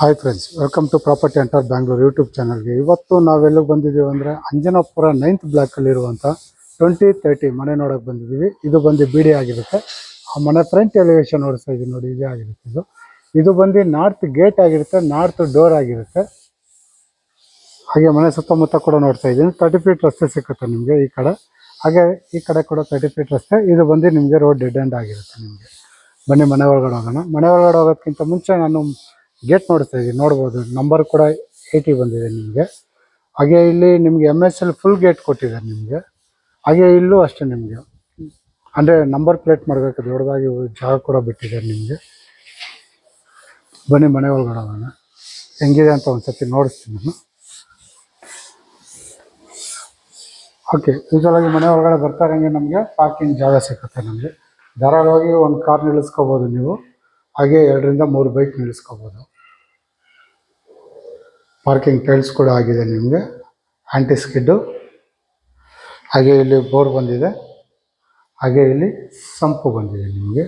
Hi friends, welcome to property ಅಂಟರ್ Bangalore YouTube ಚಾನಲ್ಗೆ. ಇವತ್ತು ನಾವೆಲ್ಲಿಗೆ ಬಂದಿದ್ದೀವಿ ಅಂದರೆ ಅಂಜನಾಪುರ 9th ಬ್ಲಾಕಲ್ಲಿರುವಂಥ 2030 ಮನೆ ನೋಡೋಕೆ ಬಂದಿದ್ದೀವಿ. ಇದು ಬಂದು ಬಿಡಿ ಆಗಿರುತ್ತೆ. ಆ ಮನೆ ಫ್ರಂಟ್ ಎಲಿವೇಶನ್ ನೋಡಿಸ್ತಾ ಇದ್ದೀವಿ ನೋಡಿ, ಇದೇ ಆಗಿರುತ್ತೆ. ಇದು ಬಂದು ನಾರ್ತ್ ಗೇಟ್ ಆಗಿರುತ್ತೆ, ನಾರ್ತ್ ಡೋರ್ ಆಗಿರುತ್ತೆ. ಹಾಗೆ ಮನೆ ಸುತ್ತಮುತ್ತ ಕೂಡ ನೋಡ್ತಾ ಇದ್ದೀನಿ. 30 ಫೀಟ್ ರಸ್ತೆ ಸಿಕ್ಕುತ್ತೆ ನಿಮಗೆ ಈ ಕಡೆ. ಹಾಗೆ ಈ ಕಡೆ ಕೂಡ 30 ಫೀಟ್ ರಸ್ತೆ. ಇದು ಬಂದು ನಿಮಗೆ ರೋಡ್ ಡೆಡ್ ಎಂಡ್ ಆಗಿರುತ್ತೆ ನಿಮಗೆ. ಬನ್ನಿ ಮನೆ ಒಳಗಡೆ ಹೋಗೋಣ. ಮನೆ ಒಳಗಡೆ ಹೋಗೋದಕ್ಕಿಂತ ಮುಂಚೆ ನಾನು ಗೇಟ್ ನೋಡ್ತಾ ಇದ್ದೀನಿ, ನೋಡ್ಬೋದು. ನಂಬರ್ ಕೂಡ 80 ಬಂದಿದೆ ನಿಮಗೆ. ಹಾಗೆ ಇಲ್ಲಿ ನಿಮಗೆ MSL ಫುಲ್ ಗೇಟ್ ಕೊಟ್ಟಿದ್ದಾರೆ ನಿಮಗೆ. ಹಾಗೆ ಇಲ್ಲೂ ಅಷ್ಟೇ ನಿಮಗೆ ಅಂದರೆ ನಂಬರ್ ಪ್ಲೇಟ್ ಮಾಡಬೇಕು, ದೊಡ್ಡದಾಗಿ ಜಾಗ ಕೂಡ ಬಿಟ್ಟಿದ್ದಾರೆ ನಿಮಗೆ. ಬನ್ನಿ ಮನೆ ಒಳಗಡೆ ಹೋಗೋಣ. ಹೆಂಗಿದೆ ಅಂತ ಒಂದ್ಸತಿ ನೋಡಿಸ್ತೀನಿ ನಾನು. ಓಕೆ, ಯೂಶಲಾಗಿ ಮನೆ ಒಳಗಡೆ ಬರ್ತಾರಂಗೆ ನಮಗೆ ಪಾರ್ಕಿಂಗ್ ಜಾಗ ಸಿಗುತ್ತೆ ನಮಗೆ. ಧಾರಾಳವಾಗಿ ಒಂದು ಕಾರ್ ನಿಲ್ಲಿಸ್ಕೋಬೋದು ನೀವು. ಹಾಗೆ 2 ರಿಂದ 3 ಬೈಕ್ ನಿಲ್ಲಿಸ್ಕೋಬೋದು. ಪಾರ್ಕಿಂಗ್ ಟೈಲ್ಸ್ ಕೂಡ ಆಗಿದೆ ನಿಮಗೆ, ಆಂಟಿ ಸ್ಕಿಡ್ಡು. ಹಾಗೆ ಇಲ್ಲಿ ಬೋರ್ ಬಂದಿದೆ. ಹಾಗೆ ಇಲ್ಲಿ ಸಂಪು ಬಂದಿದೆ ನಿಮಗೆ.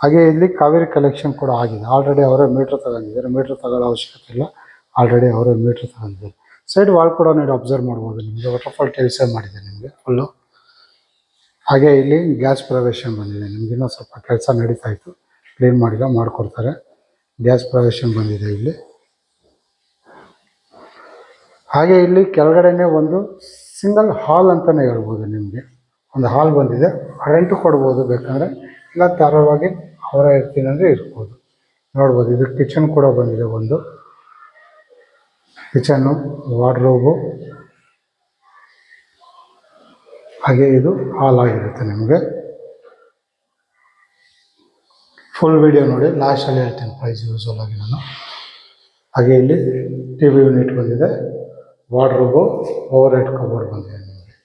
ಹಾಗೆ ಇಲ್ಲಿ ಕಾವೇರಿ ಕಲೆಕ್ಷನ್ ಕೂಡ ಆಗಿದೆ. ಆಲ್ರೆಡಿ ಅವರೇ ಮೀಟ್ರ್ ತಗೊಂಡಿದ್ದಾರೆ, ಮೀಟ್ರ್ ತಗೊಳ್ಳೋ ಅವಶ್ಯಕತೆ ಇಲ್ಲ. ಆಲ್ರೆಡಿ ಅವರೇ ಮೀಟ್ರ್ ತಗೊಂಡಿದ್ದಾರೆ. ಸೈಡ್ ವಾಲ್ ಕೂಡ ನೀವು ಅಬ್ಸರ್ವ್ ಮಾಡ್ಬೋದು ನಿಮಗೆ. ವಾಟರ್ಫಾಲ್ ಟೈಲ್ಸೇ ಮಾಡಿದೆ ನಿಮಗೆ ಫುಲ್ಲು. ಹಾಗೆ ಇಲ್ಲಿ ಗ್ಯಾಸ್ ಪ್ರವೇಶ ಬಂದಿದೆ ನಿಮ್ಗೆ. ಇನ್ನೂ ಸ್ವಲ್ಪ ಕೆಲಸ ನಡೀತಾ ಇತ್ತು, ಕ್ಲೀನ್ ಮಾಡಿಕೊಡ್ತಾರೆ. ಗ್ಯಾಸ್ ಪ್ರವೇಶ ಬಂದಿದೆ ಇಲ್ಲಿ. ಹಾಗೆ ಇಲ್ಲಿ ಕೆಳಗಡೆನೇ ಒಂದು ಸಿಂಗಲ್ ಹಾಲ್ ಅಂತಲೇ ಹೇಳ್ಬೋದು ನಿಮಗೆ. ಒಂದು ಹಾಲ್ ಬಂದಿದೆ, ರೆಂಟು ಕೊಡ್ಬೋದು ಬೇಕಂದರೆ, ಇಲ್ಲ ಧಾರಾಳವಾಗಿ ಅವರೇ ಇರ್ತೀನಿ ಅಂದರೆ ಇರ್ಬೋದು. ನೋಡ್ಬೋದು, ಇದು ಕಿಚನ್ ಕೂಡ ಬಂದಿದೆ. ಒಂದು ಕಿಚನ್ನು, ವಾರ್ಡ್ರೋಬು. ಹಾಗೆ ಇದು ಹಾಲ್ ಆಗಿರುತ್ತೆ ನಿಮಗೆ. ಫುಲ್ ವಿಡಿಯೋ ನೋಡಿ, ಲಾಸ್ಟಲ್ಲಿ ಹೇಳ್ತೀನಿ ಪ್ರೈಸ್ ಯೂಸ್ವಲ್ ಆಗಿ ನಾನು. ಹಾಗೆ ಇಲ್ಲಿ TV ಯೂನಿಟ್ ಬಂದಿದೆ, ವಾರ್ಡ್ರೋಬು, ಓವರ್ ಹೆಡ್ ಕಬೋರ್ಡ್ ಬಂದಿದೆ ನಿಮಗೆ.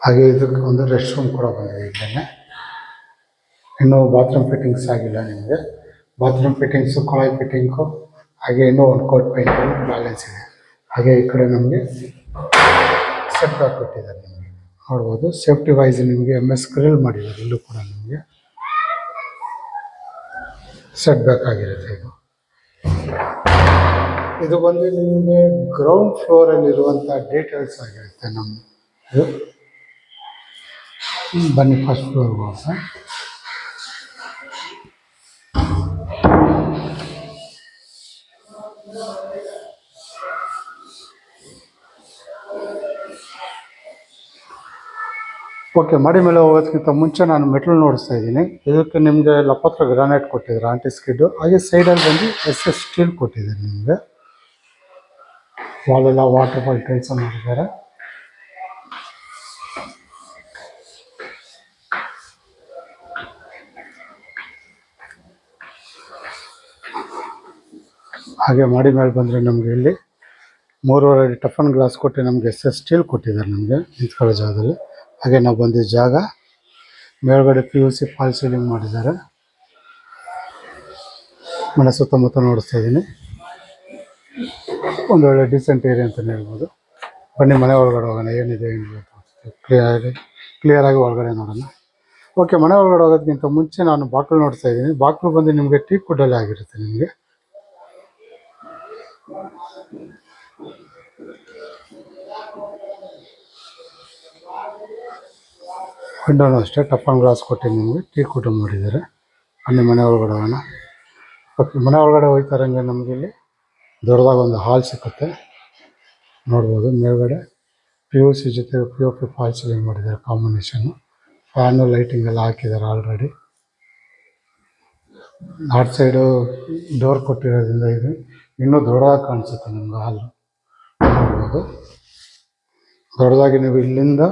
ಹಾಗೆ ಇದಕ್ಕೆ ಒಂದು ರೆಸ್ಟ್ ರೂಮ್ ಕೂಡ ಬಂದಿದೆ ಇಲ್ಲೇ. ಇನ್ನೂ ಬಾತ್ರೂಮ್ ಫಿಟ್ಟಿಂಗ್ಸ್ ಆಗಿಲ್ಲ ನಿಮಗೆ. ಬಾತ್ರೂಮ್ ಫಿಟ್ಟಿಂಗ್ಸು, ಕೊಳಾಯಿ ಫಿಟ್ಟಿಂಗು, ಹಾಗೆ ಇನ್ನೂ ಒಂದು ಕೋಟ್ ಪೇಂಟಿಂಗ್ ಬ್ಯಾಲೆನ್ಸ್ ಇದೆ. ಹಾಗೆ ಈ ಕಡೆ ನಮಗೆ ಸೆಟ್ ಬ್ಯಾಕ್ ಕೊಟ್ಟಿದ್ದಾರೆ ನಿಮಗೆ. ನೋಡ್ಬೋದು, ಸೇಫ್ಟಿ ವೈಸ್ ನಿಮಗೆ MS ಗ್ರಿಲ್ ಮಾಡಿದ್ದಾರೆ. ಇಲ್ಲೂ ಕೂಡ ನಿಮಗೆ ಸೆಟ್ ಬ್ಯಾಕ್ ಆಗಿರುತ್ತೆ. ಇದು ಬಂದು ನಿಮಗೆ ಗ್ರೌಂಡ್ ಫ್ಲೋರಲ್ಲಿರುವಂಥ ಡೀಟೇಲ್ಸ್ ಆಗಿರುತ್ತೆ ನಮ್ಮದು. ಬನ್ನಿ ಫಸ್ಟ್ ಫ್ಲೋರ್ಗೆ ಹೋಗೋಣ. ಓಕೆ, ಮಾಡಿ ಮೇಲೆ ಹೋಗೋದಕ್ಕಿಂತ ಮುಂಚೆ ನಾನು ಮೆಟಲ್ ನೋಡಿಸ್ತಾ ಇದ್ದೀನಿ. ಇದಕ್ಕೆ ನಿಮಗೆ ಲಪತ್ರ ಗ್ರಾನೈಟ್ ಕೊಟ್ಟಿದ್ದಾರೆ, ಆಂಟಿ ಸ್ಕಿಡ್ಡು. ಹಾಗೆ ಸೈಡಲ್ಲಿ ಬಂದು SS ಸ್ಟೀಲ್ ಕೊಟ್ಟಿದ್ದಾರೆ ನಿಮಗೆ. ವಾಲೆಲ್ಲ ವಾಟರ್ಫಾಲ್ ಟೈಲ್ಸ್ ಮಾಡಿದ್ದಾರೆ. ಹಾಗೆ ಮಾಡಿ ಮೇಲೆ ಬಂದರೆ ನಮಗೆ ಇಲ್ಲಿ 3.5 ಅಡಿ ಟಫನ್ ಗ್ಲಾಸ್ ಕೊಟ್ಟು ನಮಗೆ SS ಸ್ಟೀಲ್ ಕೊಟ್ಟಿದ್ದಾರೆ ನಮಗೆ ನಿಂತ್ಕೊಳ್ಳೋ ಜಾಗದಲ್ಲಿ. ಹಾಗೆ ನಾವು ಬಂದಿದ್ದ ಜಾಗ ಮೇಲ್ಗಡೆ PUC ಫಾಲ್ ಸೀಲಿಂಗ್ ಮಾಡಿದ್ದಾರೆ. ಮನೆ ಸುತ್ತಮುತ್ತ ನೋಡಿಸ್ತಾ ಇದ್ದೀನಿ. ಒಂದೊಳ್ಳೆ ಡೀಸೆಂಟ್ ಏರಿಯಾ ಅಂತಲೇ ಹೇಳ್ಬೋದು. ಬನ್ನಿ ಮನೆ ಒಳಗಡೆ ಹೋಗೋಣ, ಏನಿದೆ ಏನಿದೆ ಕ್ಲಿಯರಾಗಿ ಒಳಗಡೆ ನೋಡೋಣ. ಓಕೆ, ಮನೆ ಒಳಗಡೆ ಹೋಗೋದಕ್ಕಿಂತ ಮುಂಚೆ ನಾನು ಬಾಕ್ಲು ನೋಡ್ತಾ ಇದ್ದೀನಿ. ಬಾಕ್ಲು ಬಂದು ನಿಮಗೆ ಟೀಕ್ ವುಡ್ಡಲ್ಲೇ ಆಗಿರುತ್ತೆ ನಿಮಗೆ. ವಿಂಡೋನು ಅಷ್ಟೇ ಟಫನ್ ಗ್ಲಾಸ್ ಕೊಟ್ಟು ನಿಮಗೆ ಟೀಕ್ ವುಡ್ ಮಾಡಿದ್ದಾರೆ. ಅಲ್ಲಿ ಮನೆ ಒಳಗಡೆ ಹೋಗೋಣ. ಓಕೆ, ಮನೆ ಒಳಗಡೆ ಹೋಗ್ತಾರಂಗೆ ನಮಗೆ ಇಲ್ಲಿ ದೊಡ್ಡದಾಗಿ ಒಂದು ಹಾಲ್ ಸಿಗುತ್ತೆ. ನೋಡ್ಬೋದು, ಮೇಲ್ಗಡೆ PUC ಜೊತೆ POP ಫಾಲ್ ಸೀಲಿಂಗ್ ಮಾಡಿದ್ದಾರೆ ಕಾಂಬಿನೇಷನ್ನು. ಫ್ಯಾನು, ಲೈಟಿಂಗ್ ಎಲ್ಲ ಹಾಕಿದ್ದಾರೆ ಆಲ್ರೆಡಿ. ನಾರ್ತ್ ಸೈಡು ಡೋರ್ ಕೊಟ್ಟಿರೋದ್ರಿಂದ ಇದು ಇನ್ನೂ ದೊಡ್ಡದಾಗಿ ಕಾಣಿಸುತ್ತೆ ನಿಮ್ಗೆ ಹಾಲು. ನೋಡ್ಬೋದು, ದೊಡ್ಡದಾಗಿ ನೀವು ಇಲ್ಲಿಂದ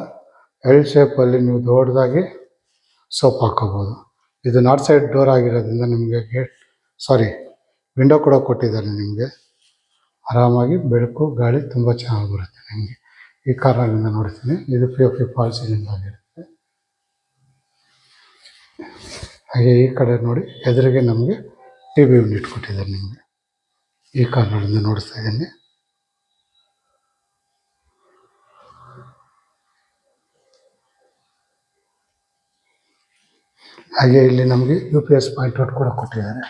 L ಶೇಪಲ್ಲಿ ನೀವು ದೊಡ್ಡದಾಗಿ ಸೋಪ್ ಹಾಕೋಬೋದು. ಇದು ನಾರ್ತ್ ಸೈಡ್ ಡೋರ್ ಆಗಿರೋದ್ರಿಂದ ನಿಮಗೆ ವಿಂಡೋ ಕೂಡ ಕೊಟ್ಟಿದ್ದಾರೆ ನಿಮಗೆ. ಆರಾಮಾಗಿ ಬೆಳಕು ಗಾಳಿ ತುಂಬ ಚೆನ್ನಾಗಿ ಬರುತ್ತೆ ನಿಮಗೆ. ಈ ಕಾರ್ನರಿಂದ ನೋಡ್ತೀನಿ, ಇದು POP ಫಾಲ್ ಸೀಲಿಂಗ್ ಆಗಿರುತ್ತೆ. ಹಾಗೆ ಈ ಕಡೆ ನೋಡಿ, ಎದುರಿಗೆ ನಮಗೆ TV ಯೂನಿಟ್ ಕೊಟ್ಟಿದ್ದಾರೆ ನಿಮಗೆ. ಈ ಕಾರ್ನರಿಂದ ನೋಡಿಸ್ತಾ ಇದ್ದೀನಿ. ಹಾಗೆ ಇಲ್ಲಿ ನಮಗೆ UPS ಪಾಯಿಂಟ್ ಔಟ್ ಕೂಡ ಕೊಟ್ಟಿದ್ದಾರೆ.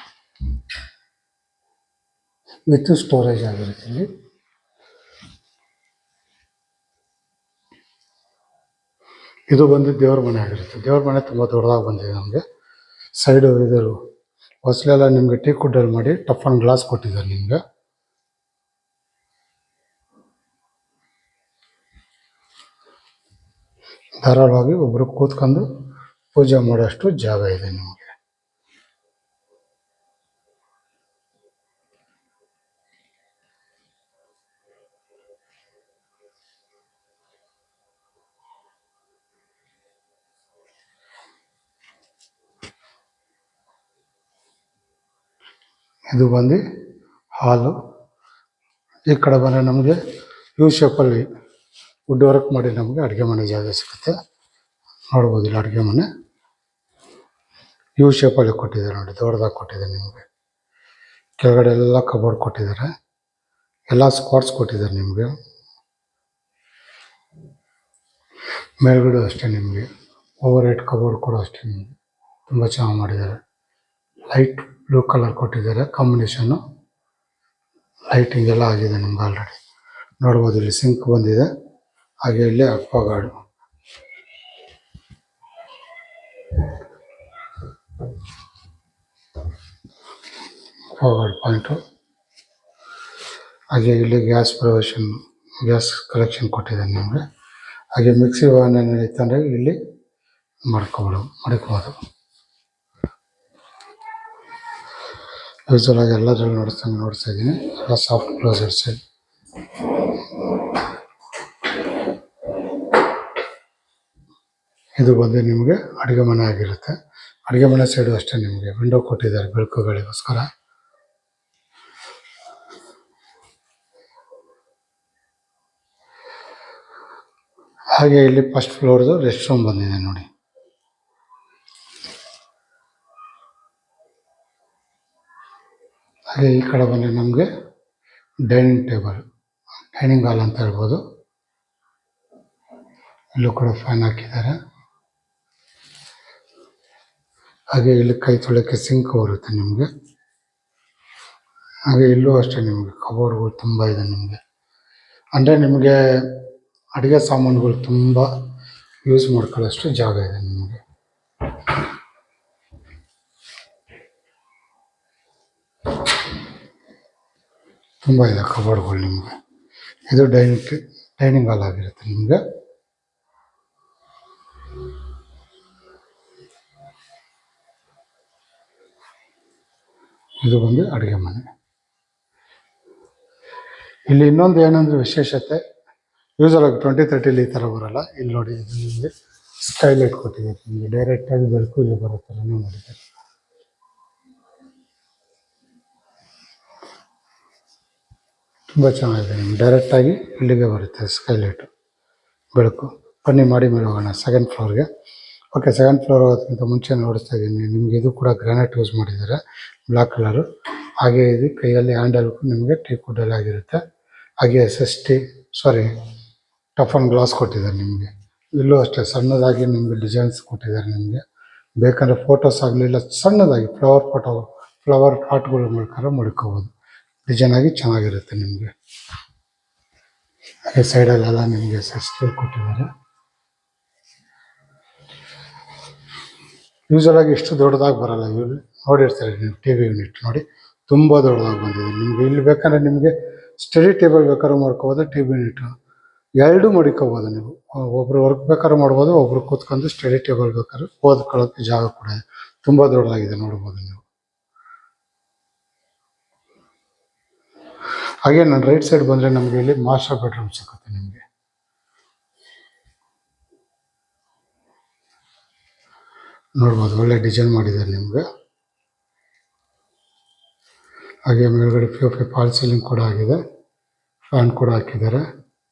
ವಿತ್ ಸ್ಟೋರೇಜ್ ಆಗಿರುತ್ತೆ ಇಲ್ಲಿ. ಇದು ಬಂದು ದೇವ್ರ ಮನೆ ಆಗಿರುತ್ತೆ. ದೇವ್ರ ಮನೆ ತುಂಬ ದೊಡ್ಡದಾಗಿ ಬಂದಿದೆ ನಮಗೆ. ಸೈಡು ಇದು ಹೊಸಲೆಲ್ಲ ನಿಮಗೆ ಟೀ ಕುಡ್ಡಲ್ಲಿ ಮಾಡಿ ಟಫ್ ಅಂಡ್ ಗ್ಲಾಸ್ ಕೊಟ್ಟಿದ್ದಾರೆ ನಿಮಗೆ. ಧಾರಾಳವಾಗಿ ಒಬ್ಬರು ಕೂತ್ಕೊಂಡು ಪೂಜೆ ಮಾಡೋಷ್ಟು ಜಾಗ ಇದೆ ನಿಮಗೆ. ಇದು ಬಂದು ಹಾಲು. ಈ ಕಡೆ ಬಂದರೆ ನಮಗೆ ಯು ಶೇಪಲ್ಲಿ ವುಡ್ ವರ್ಕ್ ಮಾಡಿ ನಮಗೆ ಅಡುಗೆ ಮನೆ ಜಾಗ ಸಿಗುತ್ತೆ. ನೋಡ್ಬೋದು ಇಲ್ಲಿ ಅಡುಗೆ ಮನೆ ಯು ಶೇಪಲ್ಲಿ ಕೊಟ್ಟಿದ್ದಾರೆ ನೋಡಿ, ದೊಡ್ಡದಾಗಿ ಕೊಟ್ಟಿದ್ದಾರೆ ನಿಮಗೆ. ಕೆಳಗಡೆ ಎಲ್ಲ ಕಬೋರ್ಡ್ ಕೊಟ್ಟಿದ್ದಾರೆ, ಎಲ್ಲ ಸ್ಪಾಟ್ಸ್ ಕೊಟ್ಟಿದ್ದಾರೆ ನಿಮಗೆ. ಮೇಲ್ಗಡೆ ಅಷ್ಟೇ ನಿಮಗೆ ಓವರ್ ಹೆಡ್ ಕಬೋರ್ಡ್ ಕೂಡ ಅಷ್ಟೇ ನಿಮಗೆ ತುಂಬ ಚೆನ್ನಾಗಿ ಮಾಡಿದ್ದಾರೆ. ಲೈಟ್ ಬ್ಲೂ ಕಲರ್ ಕೊಟ್ಟಿದ್ದಾರೆ ಕಾಂಬಿನೇಷನ್ನು. ಲೈಟಿಂಗ್ ಎಲ್ಲ ಆಗಿದೆ ನಿಮ್ಗೆ ಆಲ್ರೆಡಿ ನೋಡ್ಬೋದು. ಇಲ್ಲಿ ಸಿಂಕ್ ಬಂದಿದೆ, ಹಾಗೆ ಇಲ್ಲಿ ಅಕ್ವಾಗಾರ್ಡ್, ಅಕ್ವಾಗಾರ್ಡ್ ಪಾಯಿಂಟು. ಹಾಗೆ ಇಲ್ಲಿ ಗ್ಯಾಸ್ ಪ್ರೊವಿಷನ್, ಗ್ಯಾಸ್ ಕಲೆಕ್ಷನ್ ಕೊಟ್ಟಿದ್ದಾರೆ ನಿಮಗೆ. ಹಾಗೆ ಮಿಕ್ಸಿ ಓವನ್ ಏನಿತ್ತಂದರೆ ಇಲ್ಲಿ ಮಡ್ಕೋಬೋದು. ಯೂಸ್ವಲ್ ಆಗಿ ಎಲ್ಲದರಲ್ಲಿ ನೋಡ್ತಾ ಇದ್ದೀನಿ, ಎಲ್ಲ ಸಾಫ್ಟ್ ಕ್ಲೋಸರ್ಸ್. ಇದು ಬಂದು ನಿಮಗೆ ಅಡುಗೆ ಮನೆ ಆಗಿರುತ್ತೆ. ಅಡುಗೆ ಮನೆ ಸೈಡು ಅಷ್ಟೇ ನಿಮಗೆ ವಿಂಡೋ ಕೊಟ್ಟಿದ್ದಾರೆ ಬೆಳಕುಗಳಿಗೋಸ್ಕರ. ಹಾಗೆ ಇಲ್ಲಿ ಫಸ್ಟ್ ಫ್ಲೋರ್ದು ರೆಸ್ಟ್ ರೂಮ್ ಬಂದಿದೆ ನೋಡಿ. ಹಾಗೆ ಈ ಕಡೆ ಬಂದರೆ ನಮಗೆ ಡೈನಿಂಗ್ ಟೇಬಲ್, ಡೈನಿಂಗ್ ಹಾಲ್ ಅಂತ ಹೇಳ್ಬೋದು. ಇಲ್ಲೂ ಕೂಡ ಫ್ಯಾನ್ ಹಾಕಿದ್ದಾರೆ. ಹಾಗೆ ಇಲ್ಲಿ ಕೈ ತೊಳೆಯೋಕ್ಕೆ ಸಿಂಕ್ ಬರುತ್ತೆ ನಿಮಗೆ. ಹಾಗೆ ಇಲ್ಲೂ ಅಷ್ಟೇ ನಿಮಗೆ ಕಬೋರ್ಡ್ಗಳು ತುಂಬ ಇದೆ ನಿಮಗೆ. ಅಂದರೆ ನಿಮಗೆ ಅಡುಗೆ ಸಾಮಾನುಗಳು ತುಂಬ ಯೂಸ್ ಮಾಡ್ಕೊಳ್ಳೋಷ್ಟು ಜಾಗ ಇದೆ ನಿಮಗೆ. ತುಂಬ ಇದೆ ಕಬೋರ್ಡ್ಗಳು ನಿಮಗೆ. ಇದು ಡೈನಿಂಗ್ ಹಾಲ್ ಆಗಿರುತ್ತೆ ನಿಮಗೆ. ಇದು ಬಂದು ಅಡುಗೆ ಮನೆ. ಇಲ್ಲಿ ಇನ್ನೊಂದು ಏನಂದರೆ ವಿಶೇಷತೆ, ಯೂಸಲ್ ಆಗಿ 2030 ಈ ಥರ ಬರೋಲ್ಲ. ಇಲ್ಲಿ ನೋಡಿ, ಇದು ನಿಮಗೆ ಸ್ಕೈಲೈಟ್ ಕೊಟ್ಟಿದ್ದಾರೆ ನಿಮಗೆ. ಡೈರೆಕ್ಟಾಗಿ ಬೆಳಕು ಇಲ್ಲಿ ಬರೋ ಥರನೇ ಮಾಡಿದ್ದಾರೆ. ತುಂಬ ಚೆನ್ನಾಗಿದೆ. ನಿಮ್ಗೆ ಡೈರೆಕ್ಟಾಗಿ ಇಲ್ಲಿಗೆ ಬರುತ್ತೆ ಸ್ಕೈಲೈಟು, ಬೆಳಕು. ಬನ್ನಿ ಮಾಡಿ ಮೇಲೆ ಹೋಗೋಣ ಸೆಕೆಂಡ್ ಫ್ಲೋರ್ಗೆ. ಓಕೆ, ಸೆಕೆಂಡ್ ಫ್ಲೋರ್ ಹೋಗೋದಕ್ಕಿಂತ ಮುಂಚೆ ನೋಡಿಸ್ತಾ ಇದ್ದೀನಿ ನಿಮಗೆ, ಇದು ಕೂಡ ಗ್ರಾನೈಟ್ ಯೂಸ್ ಮಾಡಿದ್ದಾರೆ, ಬ್ಲ್ಯಾಕ್ ಕಲರು. ಹಾಗೆ ಇದು ಕೈಯಲ್ಲಿ ಹ್ಯಾಂಡಲ್ ನಿಮಗೆ ಟೀ ಕುಡ್ಡಲ್ಲಿ ಆಗಿರುತ್ತೆ. ಹಾಗೆ ಟಫ್ ಅಂಡ್ ಗ್ಲಾಸ್ ಕೊಟ್ಟಿದ್ದಾರೆ ನಿಮಗೆ. ಇಲ್ಲೂ ಅಷ್ಟೇ ಸಣ್ಣದಾಗಿ ನಿಮಗೆ ಡಿಸೈನ್ಸ್ ಕೊಟ್ಟಿದ್ದಾರೆ ನಿಮಗೆ. ಬೇಕಂದರೆ ಫೋಟೋಸ್ ಆಗಲಿಲ್ಲ ಸಣ್ಣದಾಗಿ ಫ್ಲವರ್ ಪಾಟ್ಗಳು ಮಾಡ್ಕೊಂಡು ಮಡ್ಕೋಬೋದು. ಡಿಸೈನ್ ಆಗಿ ಚೆನ್ನಾಗಿರುತ್ತೆ ನಿಮಗೆ. ಹಾಗೆ ಸೈಡಲ್ಲೆಲ್ಲ ನಿಮಗೆ ಸ್ಟೀಲ್ ಕೊಟ್ಟಿದ್ದಾರೆ. ಯೂಸಲ್ ಆಗಿ ಇಷ್ಟು ದೊಡ್ಡದಾಗಿ ಬರೋಲ್ಲ. ಇವರು ನೋಡಿರ್ತಾರೆ ನೀವು, ಟಿ ವಿ ಯೂನಿಟ್ ನೋಡಿ ತುಂಬ ದೊಡ್ಡದಾಗಿ ಬಂದಿದೆ ನಿಮಗೆ. ಇಲ್ಲಿ ಬೇಕಂದರೆ ನಿಮಗೆ ಸ್ಟಡಿ ಟೇಬಲ್ ಬೇಕಾದ್ರೂ ಮಾಡ್ಕೋಬೋದು, ಟಿ ವಿ ಯೂನಿಟು ಎರಡೂ ಮಡಿಕೋಬೋದು ನೀವು. ಒಬ್ಬರು ವರ್ಕ್ ಬೇಕಾದ್ರೂ ಮಾಡ್ಬೋದು, ಒಬ್ಬರು ಕೂತ್ಕೊಂಡು ಸ್ಟಡಿ ಟೇಬಲ್ ಬೇಕಾದ್ರೂ ಓದ್ಕೊಳ್ಳೋಕ್ಕೆ ಜಾಗ ಕೂಡ ಇದೆ. ತುಂಬ ದೊಡ್ಡದಾಗಿದೆ ನೋಡ್ಬೋದು ನೀವು. ಹಾಗೆ ನಾನು ರೈಟ್ ಸೈಡ್ ಬಂದರೆ ನಮಗೆ ಇಲ್ಲಿ ಮಾಸ್ಟರ್ ಬೆಡ್ರೂಮ್ ಸಿಗುತ್ತೆ ನಿಮಗೆ. ನೋಡ್ಬೋದು, ಒಳ್ಳೆ ಡಿಸೈನ್ ಮಾಡಿದ್ದಾರೆ ನಿಮಗೆ. ಹಾಗೆ ಮೇಲ್ಗಡೆ POP ಫಾಲ್ ಸೀಲಿಂಗ್ ಕೂಡ ಆಗಿದೆ, ಫ್ಯಾನ್ ಕೂಡ ಹಾಕಿದ್ದಾರೆ.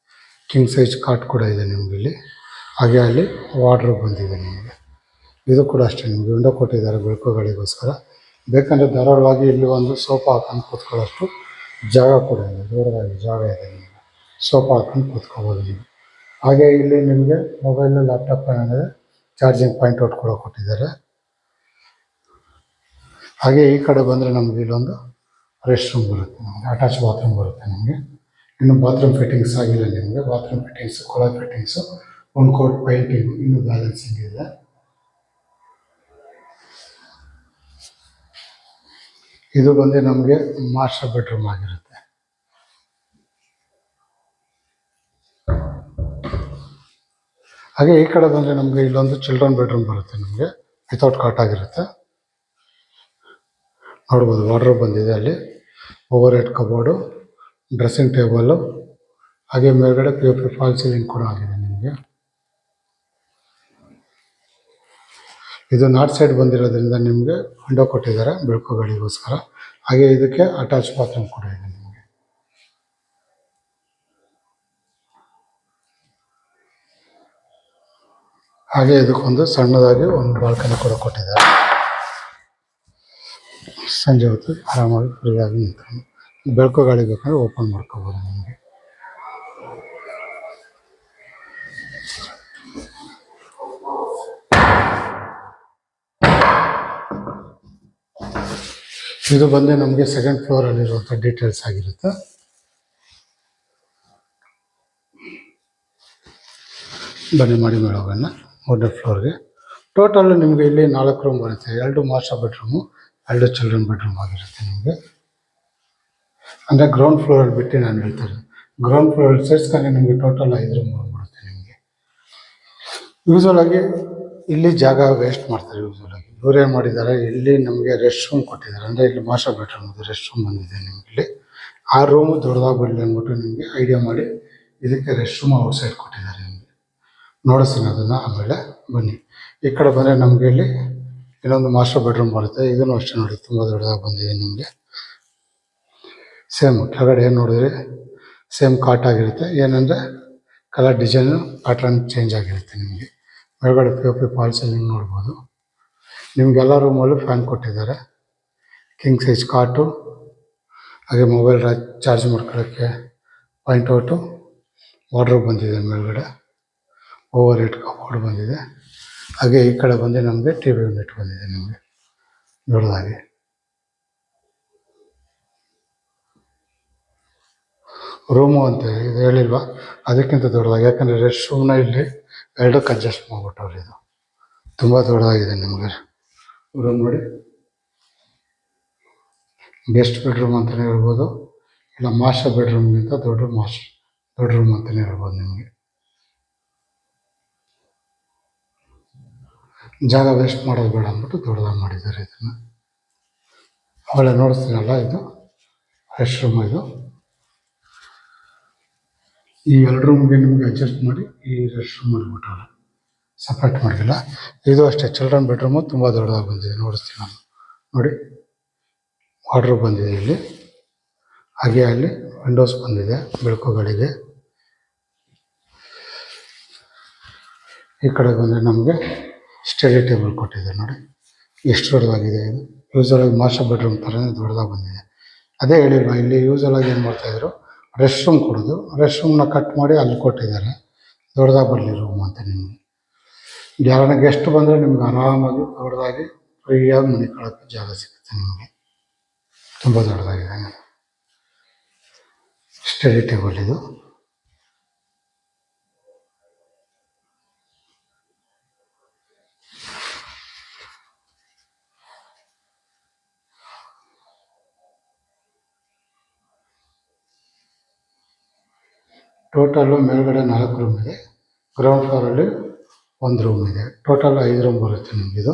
ಕಿಂಗ್ ಸೈಜ್ ಕಾಟ್ ಕೂಡ ಇದೆ ನಿಮಗೆ ಇಲ್ಲಿ. ಹಾಗೆ ಅಲ್ಲಿ ವಾರ್ಡ್ರೋಬ್ ಬಂದಿದೆ ನಿಮಗೆ. ಇದು ಕೂಡ ಅಷ್ಟೇ ನಿಮಗೆ ವಿಂಡೋ ಕೊಟ್ಟಿದ್ದಾರೆ ಬೆಳಕುಗಳಿಗೋಸ್ಕರ. ಬೇಕಂದರೆ ಧಾರಾಳವಾಗಿ ಇಲ್ಲಿ ಒಂದು ಸೋಫಾ ಹಾಕೊಂಡು ಕೂತ್ಕೊಳ್ಳೋಷ್ಟು ಜಾಗ ಕೂಡ ಇದೆ, ದೂರವಾಗಿ ಜಾಗ ಇದೆ ನಿಮಗೆ. ಸೋಫಾ ಹಾಕೊಂಡು ಕೂತ್ಕೋಬೋದು ನೀವು. ಹಾಗೆ ಇಲ್ಲಿ ನಿಮಗೆ ಮೊಬೈಲ್, ಲ್ಯಾಪ್ಟಾಪ್ ಏನಿದೆ ಚಾರ್ಜಿಂಗ್ ಪಾಯಿಂಟ್ ಔಟ್ ಕೂಡ ಕೊಟ್ಟಿದ್ದಾರೆ. ಹಾಗೆ ಈ ಕಡೆ ಬಂದರೆ ನಮಗೆ ಇಲ್ಲೊಂದು ರೆಸ್ಟ್ ರೂಮ್ ಬರುತ್ತೆ ನಮಗೆ, ಅಟ್ಯಾಚ್ ಬಾತ್ರೂಮ್ ಬರುತ್ತೆ ನಿಮಗೆ. ಇನ್ನು ಬಾತ್ರೂಮ್ ಫಿಟ್ಟಿಂಗ್ಸ್ ಆಗಿಲ್ಲ ನಿಮಗೆ. ಬಾತ್ರೂಮ್ ಫಿಟ್ಟಿಂಗ್ಸು, ಕೊಳವೆ ಫಿಟ್ಟಿಂಗ್ಸು, ಒಂದು ಕೋಟ್ ಪೈಂಟಿಂಗು ಇನ್ನೂ ಬ್ಯಾಲೆನ್ಸಿಂಗ್ ಇದೆ. ಇದು ಬಂದು ನಮಗೆ ಮಾಸ್ಟರ್ ಬೆಡ್ರೂಮ್ ಆಗಿರುತ್ತೆ. ಹಾಗೆ ಈ ಕಡೆ ಬಂದರೆ ನಮಗೆ ಇಲ್ಲೊಂದು ಚಿಲ್ಡ್ರನ್ ಬೆಡ್ರೂಮ್ ಬರುತ್ತೆ ನಿಮಗೆ, ವಿತೌಟ್ ಕಾಟ್ ಆಗಿರುತ್ತೆ. ನೋಡ್ಬೋದು ವಾರ್ಡ್ರೋಬ್ ಬಂದಿದೆ ಅಲ್ಲಿ, over head cupboard, dressing table, ಹಾಗೆ ಮೇಲ್ಗಡೆ POP ಫಾಲ್ ಸೀಲಿಂಗ್ ಕೂಡ ಆಗಿದೆ ನಿಮಗೆ. ಇದು ನಾರ್ತ್ ಸೈಡ್ ಬಂದಿರೋದ್ರಿಂದ ನಿಮಗೆ ವಿಂಡೋ ಕೊಟ್ಟಿದ್ದಾರೆ ಬೆಳಕು ಗಾಳಿಗೋಸ್ಕರ. ಹಾಗೆ ಇದಕ್ಕೆ ಅಟ್ಯಾಚ್ ಬಾತ್ರೂಮ್ ಕೂಡ ಇದೆ ನಿಮಗೆ. ಹಾಗೆ ಇದಕ್ಕೊಂದು ಸಣ್ಣದಾಗಿ ಒಂದು ಬಾಲ್ಕನಿ ಕೂಡ ಕೊಟ್ಟಿದ್ದಾರೆ. ಸಂಜೆ ಹೊತ್ತು ಆರಾಮಾಗಿ ಫ್ರೀಯಾಗಿ ನಿಂತ್ಕೊಂಡು ಬೆಳಕು ಗಾಳಿ ಬೇಕಂದ್ರೆ ಓಪನ್ ಮಾಡ್ಕೋಬೋದು ನಿಮಗೆ. ಇದು ಬಂದು ನಮಗೆ ಸೆಕೆಂಡ್ ಫ್ಲೋರಲ್ಲಿರುವಂಥ ಡೀಟೇಲ್ಸ್ ಆಗಿರುತ್ತೆ. ಬನ್ನಿ ಮಾಡಿ ಹೋಗೋಣ 3ನೇ ಫ್ಲೋರ್ಗೆ. ಟೋಟಲ್ ನಿಮಗೆ ಇಲ್ಲಿ 4 ರೂಮ್ ಬರುತ್ತೆ. 2 ಮಾಸ್ಟರ್ ಬೆಡ್ರೂಮು, 2 ಚಿಲ್ಡ್ರನ್ ಬೆಡ್ರೂಮ್ ಆಗಿರುತ್ತೆ ನಿಮಗೆ. ಅಂದರೆ ಗ್ರೌಂಡ್ ಫ್ಲೋರಲ್ಲಿ ಬಿಟ್ಟು ನಾನು ಹೇಳ್ತಾರೆ, ಗ್ರೌಂಡ್ ಫ್ಲೋರಲ್ಲಿ ಸೇರಿಸ್ಕೊಂಡು ನಿಮಗೆ ಟೋಟಲ್ 5 ರೂಮ್ ಬಂದ್ಬಿಡುತ್ತೆ ನಿಮಗೆ. ಯೂಸ್ವಲಾಗಿ ಇಲ್ಲಿ ಜಾಗ ವೇಸ್ಟ್ ಮಾಡ್ತಾರೆ. ಯೂಸ್ವಲಾಗಿ ಇವರೇನು ಮಾಡಿದ್ದಾರೆ, ಇಲ್ಲಿ ನಮಗೆ ರೆಸ್ಟ್ ರೂಮ್ ಕೊಟ್ಟಿದ್ದಾರೆ. ಅಂದರೆ ಇಲ್ಲಿ ಮಾಸ್ಟರ್ ಬೆಡ್ರೂಮ್ ರೆಸ್ಟ್ ರೂಮ್ ಬಂದಿದೆ ನಿಮಗೆ. ಇಲ್ಲಿ ಆ ರೂಮು ದೊಡ್ಡದಾಗಿ ಬರಲಿ ಅಂದ್ಬಿಟ್ಟು ನಿಮಗೆ ಐಡಿಯಾ ಮಾಡಿ ಇದಕ್ಕೆ ರೆಸ್ಟ್ ರೂಮ್ ಔಟ್ ಸೈಡ್ ಕೊಟ್ಟಿದ್ದಾರೆ ನಿಮಗೆ. ನೋಡಿಸ್ತೀನಿ ಅದನ್ನು ಆಮೇಲೆ. ಬನ್ನಿ ಈ ಕಡೆ ಬಂದರೆ ನಮಗೆ ಇಲ್ಲಿ ಇನ್ನೊಂದು ಮಾಸ್ಟರ್ ಬೆಡ್ರೂಮ್ ಬರುತ್ತೆ. ಇದನ್ನು ಅಷ್ಟೇ ನೋಡಿ, ತುಂಬ ದೊಡ್ಡದಾಗಿ ಬಂದಿದೆ ನಿಮಗೆ. ಸೇಮ್ ಕೆಳಗಡೆ ಏನು ನೋಡಿದ್ರೆ ಸೇಮ್ ಕಾಟ್ ಆಗಿರುತ್ತೆ. ಏನಂದರೆ ಕಲರ್ ಡಿಸೈನು ಪ್ಯಾಟ್ರನ್ ಚೇಂಜ್ ಆಗಿರುತ್ತೆ ನಿಮಗೆ. ಮೇಲ್ಗಡೆ POP ಫಾಲ್ ಸೀಲಿಂಗ್ ನೋಡ್ಬೋದು. ನಿಮಗೆಲ್ಲ ರೂಮಲ್ಲೂ ಫ್ಯಾನ್ ಕೊಟ್ಟಿದ್ದಾರೆ. ಕಿಂಗ್ ಸೈಜ್ ಕಾಟು, ಹಾಗೆ ಮೊಬೈಲ್ ಚಾರ್ಜ್ ಮಾಡ್ಕೊಳ್ಳೋಕ್ಕೆ ಪಾಯಿಂಟ್ ವಾರ್ಡ್ರೋಬ್ ಬಂದಿದೆ ಮೇಲ್ಗಡೆ. ಓವರ್ ಹೆಡ್ ಕಬೋರ್ಡ್ ಬಂದಿದೆ. ಹಾಗೆ ಈ ಕಡೆ ಬಂದು ನಮಗೆ TV ಯೂನಿಟ್ ಬಂದಿದೆ ನಿಮಗೆ ದೊಡ್ಡದಾಗಿ. ರೂಮು ಅಂತ ಇದು ಹೇಳಿಲ್ವಾ, ಅದಕ್ಕಿಂತ ದೊಡ್ಡದಾಗಿ. ಯಾಕಂದರೆ ರೆಸ್ಟ್ ರೂಮ್ನ ಇಲ್ಲಿ 2ಕ್ಕೆ ಅಡ್ಜಸ್ಟ್ ಮಾಡಿಬಿಟ್ಟವ್ರು. ಇದು ತುಂಬ ದೊಡ್ಡದಾಗಿದೆ ನಿಮಗೆ ರೂಮ್ ನೋಡಿ. ಗೆಸ್ಟ್ ಬೆಡ್ರೂಮ್ ಅಂತಲೇ ಹೇಳ್ಬೋದು, ಇಲ್ಲ ಮಾಸ್ಟರ್ ಬೆಡ್ರೂಮ್ಗಿಂತ ದೊಡ್ಡ ರೂಮ್ ಅಂತಲೇ ಹೇಳ್ಬೋದು ನಿಮಗೆ. ಜಾಗ ವೇಸ್ಟ್ ಮಾಡೋದು ಬೇಡ ಅಂದ್ಬಿಟ್ಟು ದೊಡ್ಡದಾಗಿ ಮಾಡಿದ್ದಾರೆ ಇದನ್ನು. ಅವೆಲ್ಲ ನೋಡಿಸ್ತೀನಲ್ಲ, ಇದು ರೆಸ್ಟ್ ರೂಮ್. ಇದು ಈ 2 ರೂಮ್ಗೆ ನಿಮಗೆ ಅಡ್ಜಸ್ಟ್ ಮಾಡಿ ಈ ರೆಸ್ಟ್ ರೂಮ್ ಮಾಡಿಬಿಟ್ಟಲ್ಲ, ಸಪ್ರೇಟ್ ಮಾಡಿಲ್ಲ. ಇದು ಅಷ್ಟೇ ಚಿಲ್ಡ್ರನ್ ಬೆಡ್ರೂಮು ತುಂಬ ದೊಡ್ಡದಾಗಿ ಬಂದಿದೆ. ನೋಡಿಸ್ತೀನಿ ನಾನು ನೋಡಿ. ವಾರ್ಡ್ರೋಬ್ ಬಂದಿದೆ ಇಲ್ಲಿ, ಹಾಗೆ ಅಲ್ಲಿ ವಿಂಡೋಸ್ ಬಂದಿದೆ ಬೆಳಕುಗಳಿಗೆ. ಈ ಕಡೆ ಬಂದರೆ ನಮಗೆ ಸ್ಟಡಿ ಟೇಬಲ್ ಕೊಟ್ಟಿದೆ ನೋಡಿ, ಎಷ್ಟು ದೊಡ್ಡದಾಗಿದೆ ಇದು. ಯೂಸ್ವಲಾಗಿ ಮಾಸ್ಟರ್ ಬೆಡ್ರೂಮ್ ಥರನೇ ದೊಡ್ಡದಾಗಿ ಬಂದಿದೆ. ಅದೇ ಹೇಳಿಲ್ವ, ಇಲ್ಲಿ ಯೂಸ್ವಲಾಗಿ ಏನು ಮಾಡ್ತಾಯಿದ್ರು, ರೆಸ್ಟ್ ರೂಮ್ ಕೊಡೋದು. ರೆಸ್ಟ್ ರೂಮ್ನ ಕಟ್ ಮಾಡಿ ಅಲ್ಲಿ ಕೊಟ್ಟಿದ್ದಾರೆ, ದೊಡ್ಡದಾಗಿ ಬರಲಿ ರೂಮ್ ಅಂತ ನಿಮಗೆ. ಯಾರನ್ನ ಗೆಸ್ಟ್ ಬಂದರೆ ನಿಮ್ಗೆ ಆರಾಮಾಗಿ ದೊಡ್ಡದಾಗಿ ಫ್ರೀಯಾಗಿ ಮನಿಕೊಳ್ಳೋಕ್ಕೆ ಜಾಗ ಸಿಗುತ್ತೆ ನಿಮಗೆ. ತುಂಬ ದೊಡ್ಡದಾಗಿದೆ ಸ್ಟಡಿ ಟೇಬಲ್ ಇದು. ಟೋಟಲ್ಲು ಮೇಲ್ಗಡೆ 4 ರೂಮ್ ಇದೆ, ಗ್ರೌಂಡ್ ಫ್ಲೋರಲ್ಲಿ 1 ರೂಮ್ ಇದೆ. ಟೋಟಲ್ 5 ರೂಮ್ ಬರುತ್ತೆ ನಿಮಗಿದು.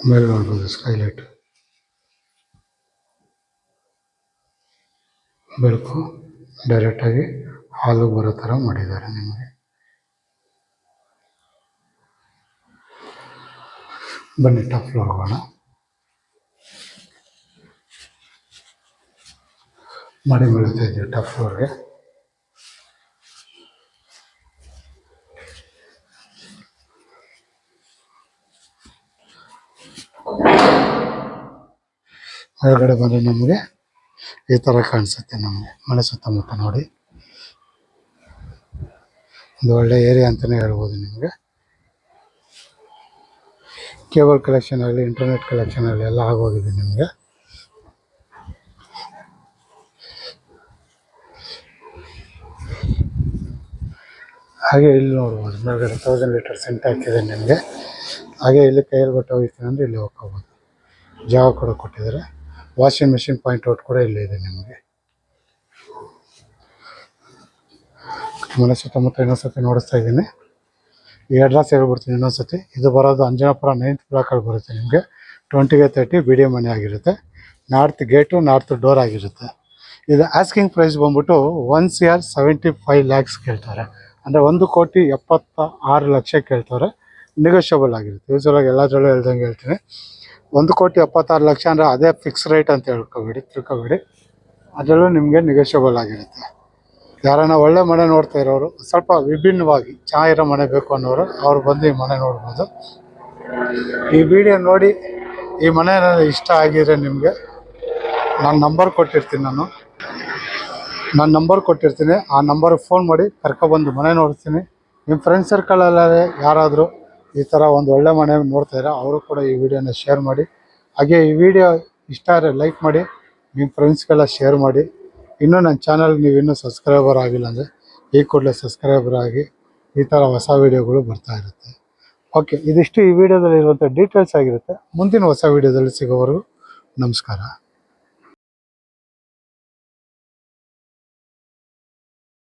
ಮೇಲೆ ನೋಡ್ಬೋದು ಸ್ಕೈಲೈಟ್, ಬೆಳಕು ಡೈರೆಕ್ಟಾಗಿ ಹಾಲು ಬರೋ ಥರ ಮಾಡಿದ್ದಾರೆ ನಿಮಗೆ. ಬನ್ನಿ ಟಾಪ್ ಫ್ಲೋರ್ ಹೋಗೋಣ. ಮಾಡಿ ಬೀಳ್ತಾ ಇದ್ದೀವಿ ಟಾಪ್ ಫ್ಲೋರ್ಗೆ. ಹೊರಗಡೆ ಬಂದರೆ ನಮಗೆ ಈ ಥರ ಕಾಣಿಸುತ್ತೆ ನಮಗೆ ಮನೆ ಸುತ್ತಮುತ್ತ ನೋಡಿ. ಒಂದು ಒಳ್ಳೆ ಏರಿಯಾ ಅಂತಲೇ ಹೇಳ್ಬೋದು ನಿಮಗೆ. ಕೇಬಲ್ ಕಲೆಕ್ಷನ್ ಆಗಲಿ ಇಂಟರ್ನೆಟ್ ಕಲೆಕ್ಷನ್ ಆಗಲಿ ಎಲ್ಲ ಆಗೋಗಿದೆ ನಿಮಗೆ. ಹಾಗೆ ಇಲ್ಲಿ ನೋಡ್ಬೋದು ಮೇಲ್ಗಡೆ 1000 ಲೀಟರ್ ಸೆಂಟ್ಯಾಕ್ ಇದೆ ನಿಮಗೆ. ಹಾಗೆ ಇಲ್ಲಿ ಕೈಯಲ್ಲಿ ಬಟ್ಟೆ ಹೋಗ್ತೀನಿ ಅಂದರೆ ಇಲ್ಲಿ ಹೋಗ್ಕೋಬೋದು. ಜಾಗ ಕೂಡ ಕೊಟ್ಟಿದ್ದಾರೆ. ವಾಷಿಂಗ್ ಮಿಷಿನ್ ಪಾಯಿಂಟ್ ಔಟ್ ಕೂಡ ಇಲ್ಲೇ ಇದೆ ನಿಮಗೆ. ಮನೆ ಸುತ್ತಮುತ್ತ ಇನ್ನೊಂದ್ಸತಿ ನೋಡಿಸ್ತಾ ಇದ್ದೀನಿ. ಈ ಅಡ್ರೆಸ್ ಹೇಳ್ಬಿಡ್ತೀನಿ ಇನ್ನೊಂದ್ಸತಿ. ಇದು ಬರೋದು ಅಂಜನಾಪುರ 9th ಬ್ಲಾಕಲ್ಲಿ ಬರುತ್ತೆ ನಿಮಗೆ. 20ಗೆ 30 ಬಿ ಡಿ ಮನೆ ಆಗಿರುತ್ತೆ. ನಾರ್ತ್ ಗೇಟು ನಾರ್ತ್ ಡೋರ್ ಆಗಿರುತ್ತೆ. ಇದು ಆಸ್ಕಿಂಗ್ ಪ್ರೈಸ್ ಬಂದ್ಬಿಟ್ಟು 1,75 lakhs ಕೇಳ್ತಾರೆ. ಅಂದರೆ 1,76,00,000 ಕೇಳ್ತಾರೆ. ನೆಗೋಷಿಯಬಲ್ ಆಗಿರುತ್ತೆ. ಯೂಶ್ವಲಾಗಿ ಎಲ್ಲದರಲ್ಲೂ ಹೇಳ್ದಂಗೆ ಹೇಳ್ತೀನಿ. 1,76,00,000 ಅಂದರೆ ಅದೇ ಫಿಕ್ಸ್ ರೇಟ್ ಅಂತ ತಿಳ್ಕೊಬೇಡಿ. ಅದರಲ್ಲೂ ನಿಮಗೆ ನೆಗೋಷಿಯಬಲ್ ಆಗಿರುತ್ತೆ. ಯಾರನ್ನ ಒಳ್ಳೆ ಮನೆ ನೋಡ್ತಾ ಇರೋರು, ಸ್ವಲ್ಪ ವಿಭಿನ್ನವಾಗಿ ಚೆನ್ನಾಗಿರೋ ಮನೆ ಬೇಕು ಅನ್ನೋರು ಅವ್ರು ಬಂದು ಈ ಮನೆ ನೋಡ್ಬೋದು. ಈ ವಿಡಿಯೋ ನೋಡಿ ಈ ಮನೆ ಏನಾದ್ರು ಇಷ್ಟ ಆಗಿದ್ರೆ ನಿಮಗೆ ನಾನು ನಂಬರ್ ಕೊಟ್ಟಿರ್ತೀನಿ. ಆ ನಂಬರ್ಗೆ ಫೋನ್ ಮಾಡಿ ಕರ್ಕೊಬಂದು ಮನೆ ನೋಡ್ತೀನಿ. ನಿಮ್ಮ ಫ್ರೆಂಡ್ ಸರ್ಕಲಲ್ಲೇ ಯಾರಾದರೂ ಈ ಥರ ಒಂದು ಒಳ್ಳೆ ಮನೆ ನೋಡ್ತಾಯಿದ್ರೆ ಅವರು ಕೂಡ ಈ ವಿಡಿಯೋನ ಶೇರ್ ಮಾಡಿ. ಹಾಗೆ ಈ ವಿಡಿಯೋ ಇಷ್ಟ ಆದರೆ ಲೈಕ್ ಮಾಡಿ, ನಿಮ್ಮ ಫ್ರೆಂಡ್ಸ್ಗೆಲ್ಲ ಶೇರ್ ಮಾಡಿ. ಇನ್ನೂ ನನ್ನ ಚಾನಲ್ಗೆ ನೀವು ಇನ್ನೂ ಸಬ್ಸ್ಕ್ರೈಬರ್ ಆಗಿಲ್ಲ ಅಂದರೆ ಈ ಕೂಡಲೇ ಸಬ್ಸ್ಕ್ರೈಬರ್ ಆಗಿ. ಈ ಥರ ಹೊಸ ವೀಡಿಯೋಗಳು ಬರ್ತಾ ಇರುತ್ತೆ. ಓಕೆ, ಇದಿಷ್ಟು ಈ ವಿಡಿಯೋದಲ್ಲಿ ಇರುವಂಥ ಡೀಟೇಲ್ಸ್ ಆಗಿರುತ್ತೆ. ಮುಂದಿನ ಹೊಸ ವೀಡಿಯೋದಲ್ಲಿ ಸಿಗೋವರೆಗೂ ನಮಸ್ಕಾರ.